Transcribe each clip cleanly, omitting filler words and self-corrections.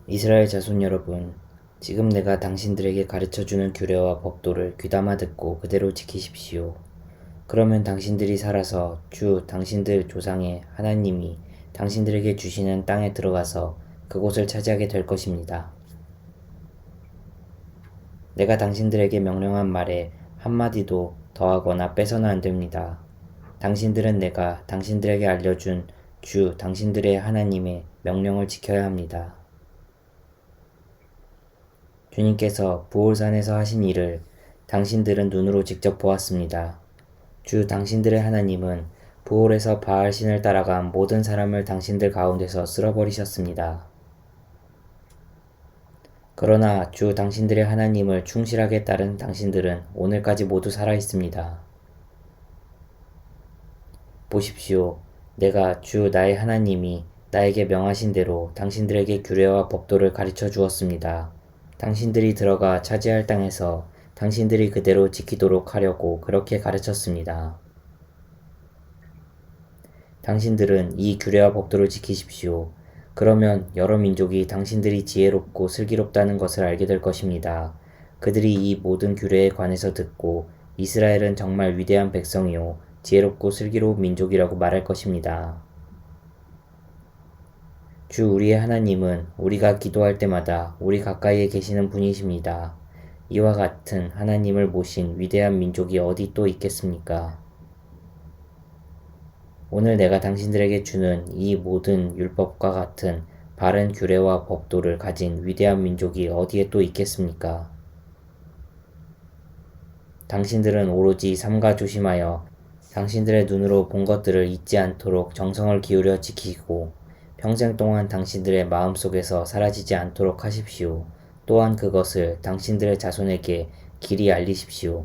이스라엘 자손 여러분, 지금 내가 당신들에게 가르쳐주는 규례와 법도를 귀담아 듣고 그대로 지키십시오. 그러면 당신들이 살아서 주 당신들 조상의 하나님이 당신들에게 주시는 땅에 들어가서 그곳을 차지하게 될 것입니다. 내가 당신들에게 명령한 말에 한마디도 더하거나 빼서는 안 됩니다. 당신들은 내가 당신들에게 알려준 주 당신들의 하나님의 명령을 지켜야 합니다. 주님께서 부올산에서 하신 일을 당신들은 눈으로 직접 보았습니다. 주 당신들의 하나님은 부올에서 바알신을 따라간 모든 사람을 당신들 가운데서 쓸어버리셨습니다. 그러나 주 당신들의 하나님을 충실하게 따른 당신들은 오늘까지 모두 살아 있습니다. 보십시오. 내가 주 나의 하나님이 나에게 명하신 대로 당신들에게 규례와 법도를 가르쳐 주었습니다. 당신들이 들어가 차지할 땅에서 당신들이 그대로 지키도록 하려고 그렇게 가르쳤습니다. 당신들은 이 규례와 법도를 지키십시오. 그러면 여러 민족이 당신들이 지혜롭고 슬기롭다는 것을 알게 될 것입니다. 그들이 이 모든 규례에 관해서 듣고 이스라엘은 정말 위대한 백성이요 지혜롭고 슬기로운 민족이라고 말할 것입니다. 주 우리의 하나님은 우리가 기도할 때마다 우리 가까이에 계시는 분이십니다. 이와 같은 하나님을 모신 위대한 민족이 어디 또 있겠습니까? 오늘 내가 당신들에게 주는 이 모든 율법과 같은 바른 규례와 법도를 가진 위대한 민족이 어디에 또 있겠습니까? 당신들은 오로지 삼가 조심하여 당신들의 눈으로 본 것들을 잊지 않도록 정성을 기울여 지키고 평생 동안 당신들의 마음속에서 사라지지 않도록 하십시오. 또한 그것을 당신들의 자손에게 길이 알리십시오.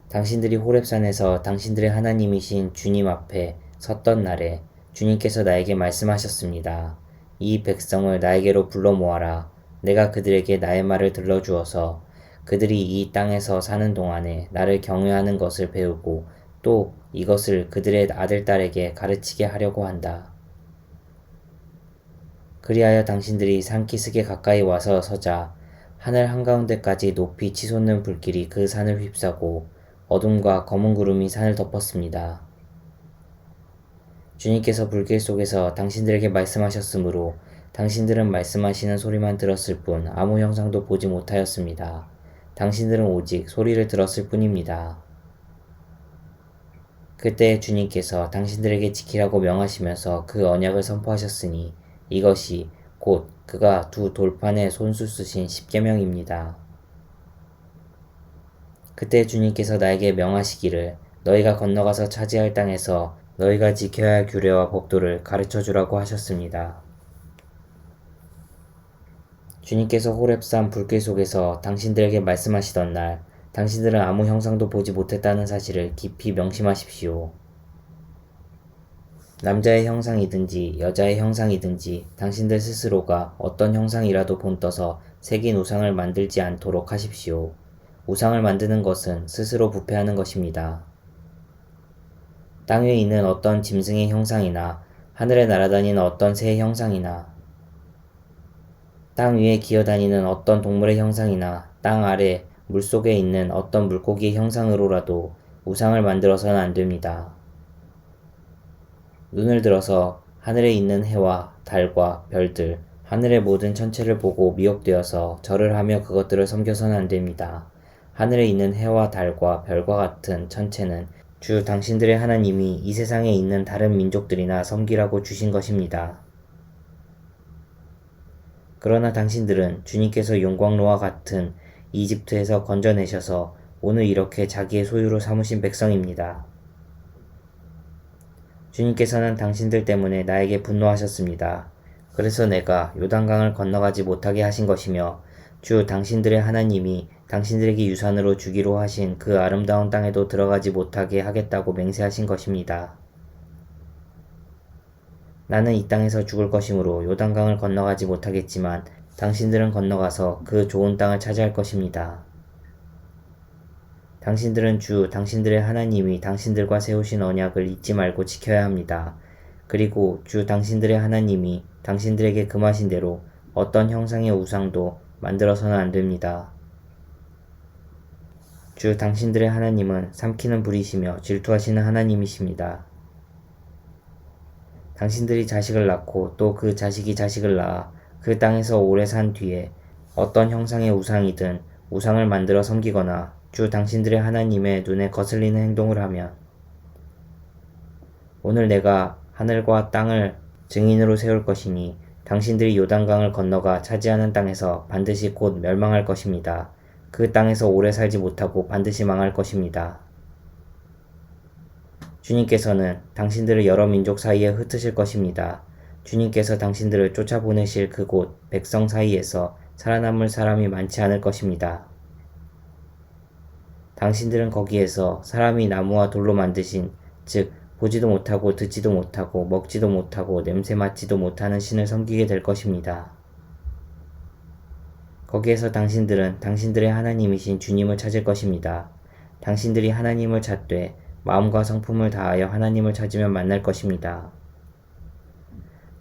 당신들이 호렙산에서 당신들의 하나님이신 주님 앞에 섰던 날에 주님께서 나에게 말씀하셨습니다. 이 백성을 나에게로 불러 모아라. 내가 그들에게 나의 말을 들려주어서 그들이 이 땅에서 사는 동안에 나를 경외하는 것을 배우고 또 이것을 그들의 아들, 딸에게 가르치게 하려고 한다. 그리하여 당신들이 산기슭에 가까이 와서 서자 하늘 한가운데까지 높이 치솟는 불길이 그 산을 휩싸고 어둠과 검은 구름이 산을 덮었습니다. 주님께서 불길 속에서 당신들에게 말씀하셨으므로 당신들은 말씀하시는 소리만 들었을 뿐 아무 형상도 보지 못하였습니다. 당신들은 오직 소리를 들었을 뿐입니다. 그때 주님께서 당신들에게 지키라고 명하시면서 그 언약을 선포하셨으니 이것이 곧 그가 두 돌판에 손수 쓰신 십계명입니다. 그때 주님께서 나에게 명하시기를 너희가 건너가서 차지할 땅에서 너희가 지켜야 할 규례와 법도를 가르쳐 주라고 하셨습니다. 주님께서 호렙산 불길 속에서 당신들에게 말씀하시던 날 당신들은 아무 형상도 보지 못했다는 사실을 깊이 명심하십시오. 남자의 형상이든지 여자의 형상이든지 당신들 스스로가 어떤 형상이라도 본떠서 새긴 우상을 만들지 않도록 하십시오. 우상을 만드는 것은 스스로 부패하는 것입니다. 땅 위에 있는 어떤 짐승의 형상이나 하늘에 날아다니는 어떤 새의 형상이나 땅 위에 기어다니는 어떤 동물의 형상이나 땅 아래 물속에 있는 어떤 물고기의 형상으로라도 우상을 만들어서는 안 됩니다. 눈을 들어서 하늘에 있는 해와 달과 별들, 하늘의 모든 천체를 보고 미혹되어서 절을 하며 그것들을 섬겨서는 안 됩니다. 하늘에 있는 해와 달과 별과 같은 천체는 주 당신들의 하나님이 이 세상에 있는 다른 민족들이나 섬기라고 주신 것입니다. 그러나 당신들은 주님께서 용광로와 같은 이집트에서 건져내셔서 오늘 이렇게 자기의 소유로 삼으신 백성입니다. 주님께서는 당신들 때문에 나에게 분노하셨습니다. 그래서 내가 요단강을 건너가지 못하게 하신 것이며 주 당신들의 하나님이 당신들에게 유산으로 주기로 하신 그 아름다운 땅에도 들어가지 못하게 하겠다고 맹세하신 것입니다. 나는 이 땅에서 죽을 것이므로 요단강을 건너가지 못하겠지만 당신들은 건너가서 그 좋은 땅을 차지할 것입니다. 당신들은 주 당신들의 하나님이 당신들과 세우신 언약을 잊지 말고 지켜야 합니다. 그리고 주 당신들의 하나님이 당신들에게 금하신 대로 어떤 형상의 우상도 만들어서는 안 됩니다. 주 당신들의 하나님은 삼키는 불이시며 질투하시는 하나님이십니다. 당신들이 자식을 낳고 또 그 자식이 자식을 낳아 그 땅에서 오래 산 뒤에 어떤 형상의 우상이든 우상을 만들어 섬기거나 주 당신들의 하나님의 눈에 거슬리는 행동을 하면 오늘 내가 하늘과 땅을 증인으로 세울 것이니 당신들이 요단강을 건너가 차지하는 땅에서 반드시 곧 멸망할 것입니다. 그 땅에서 오래 살지 못하고 반드시 망할 것입니다. 주님께서는 당신들을 여러 민족 사이에 흩으실 것입니다. 주님께서 당신들을 쫓아보내실 그곳 백성 사이에서 살아남을 사람이 많지 않을 것입니다. 당신들은 거기에서 사람이 나무와 돌로 만드신 즉 보지도 못하고 듣지도 못하고 먹지도 못하고 냄새 맡지도 못하는 신을 섬기게 될 것입니다. 거기에서 당신들은 당신들의 하나님이신 주님을 찾을 것입니다. 당신들이 하나님을 찾되 마음과 성품을 다하여 하나님을 찾으면 만날 것입니다.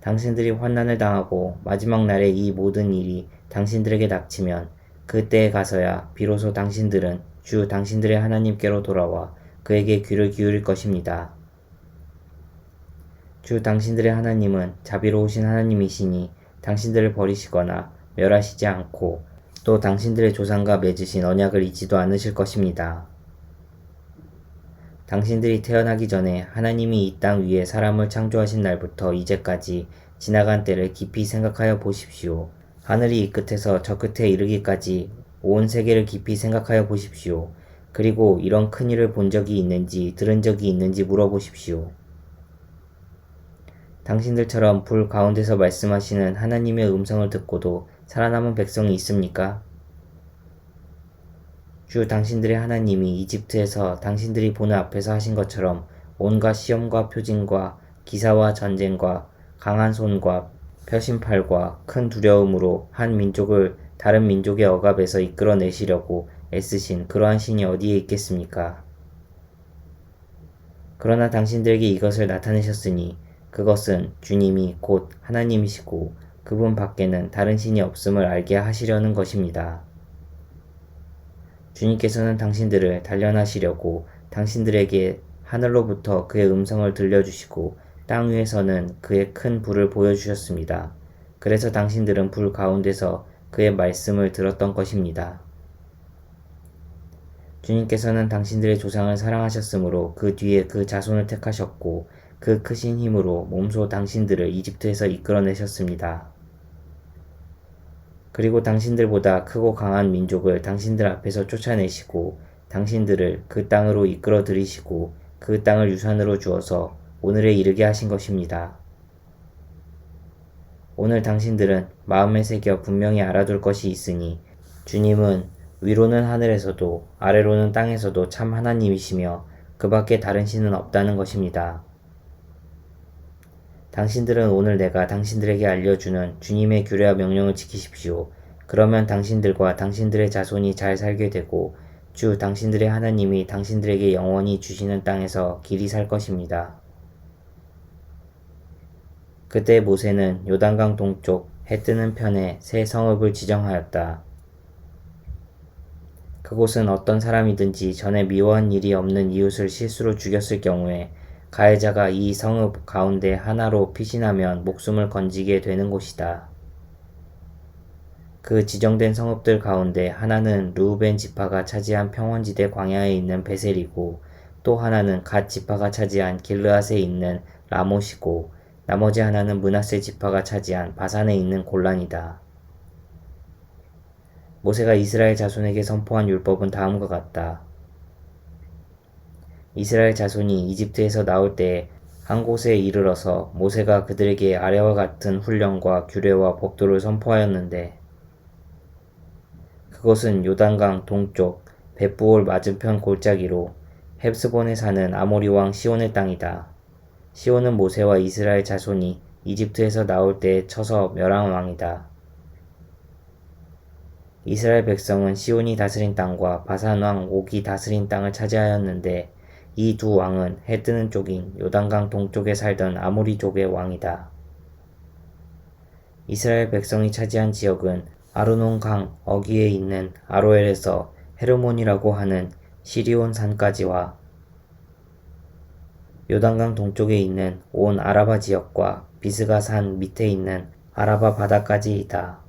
당신들이 환난을 당하고 마지막 날에 이 모든 일이 당신들에게 닥치면 그때에 가서야 비로소 당신들은 주 당신들의 하나님께로 돌아와 그에게 귀를 기울일 것입니다. 주 당신들의 하나님은 자비로우신 하나님이시니 당신들을 버리시거나 멸하시지 않고 또 당신들의 조상과 맺으신 언약을 잊지도 않으실 것입니다. 당신들이 태어나기 전에 하나님이 이 땅 위에 사람을 창조하신 날부터 이제까지 지나간 때를 깊이 생각하여 보십시오. 하늘이 이 끝에서 저 끝에 이르기까지 온 세계를 깊이 생각하여 보십시오. 그리고 이런 큰 일을 본 적이 있는지 들은 적이 있는지 물어보십시오. 당신들처럼 불 가운데서 말씀하시는 하나님의 음성을 듣고도 살아남은 백성이 있습니까? 주 당신들의 하나님이 이집트에서 당신들이 보는 앞에서 하신 것처럼 온갖 시험과 표징과 기사와 전쟁과 강한 손과 표심팔과 큰 두려움으로 한 민족을 다른 민족의 억압에서 이끌어내시려고 애쓰신 그러한 신이 어디에 있겠습니까? 그러나 당신들에게 이것을 나타내셨으니 그것은 주님이 곧 하나님이시고 그분 밖에는 다른 신이 없음을 알게 하시려는 것입니다. 주님께서는 당신들을 단련하시려고 당신들에게 하늘로부터 그의 음성을 들려주시고 땅 위에서는 그의 큰 불을 보여주셨습니다. 그래서 당신들은 불 가운데서 그의 말씀을 들었던 것입니다. 주님께서는 당신들의 조상을 사랑하셨으므로 그 뒤에 그 자손을 택하셨고 그 크신 힘으로 몸소 당신들을 이집트에서 이끌어내셨습니다. 그리고 당신들보다 크고 강한 민족을 당신들 앞에서 쫓아내시고 당신들을 그 땅으로 이끌어 들이시고 그 땅을 유산으로 주어서 오늘에 이르게 하신 것입니다. 오늘 당신들은 마음에 새겨 분명히 알아둘 것이 있으니 주님은 위로는 하늘에서도 아래로는 땅에서도 참 하나님이시며 그 밖에 다른 신은 없다는 것입니다. 당신들은 오늘 내가 당신들에게 알려주는 주님의 규례와 명령을 지키십시오. 그러면 당신들과 당신들의 자손이 잘 살게 되고 주 당신들의 하나님이 당신들에게 영원히 주시는 땅에서 길이 살 것입니다. 그때 모세는 요단강 동쪽 해 뜨는 편에 새 성읍을 지정하였다. 그곳은 어떤 사람이든지 전에 미워한 일이 없는 이웃을 실수로 죽였을 경우에 가해자가 이 성읍 가운데 하나로 피신하면 목숨을 건지게 되는 곳이다. 그 지정된 성읍들 가운데 하나는 르우벤 지파가 차지한 평원지대 광야에 있는 베셀이고 또 하나는 갓 지파가 차지한 길르앗에 있는 라못이고 나머지 하나는 므낫세 지파가 차지한 바산에 있는 골란이다. 모세가 이스라엘 자손에게 선포한 율법은 다음과 같다. 이스라엘 자손이 이집트에서 나올 때에 한 곳에 이르러서 모세가 그들에게 아래와 같은 훈령과 규례와 법도를 선포하였는데 그것은 요단강 동쪽 벳부올 맞은편 골짜기로 헵스본에 사는 아모리 왕 시온의 땅이다. 시온은 모세와 이스라엘 자손이 이집트에서 나올 때에 쳐서 멸한 왕이다. 이스라엘 백성은 시온이 다스린 땅과 바산 왕 옥이 다스린 땅을 차지하였는데 이 두 왕은 해 뜨는 쪽인 요단강 동쪽에 살던 아모리족의 왕이다. 이스라엘 백성이 차지한 지역은 아르논 강 어귀에 있는 아로엘에서 헤르몬이라고 하는 시리온 산까지와 요단강 동쪽에 있는 온 아라바 지역과 비스가 산 밑에 있는 아라바 바다까지이다.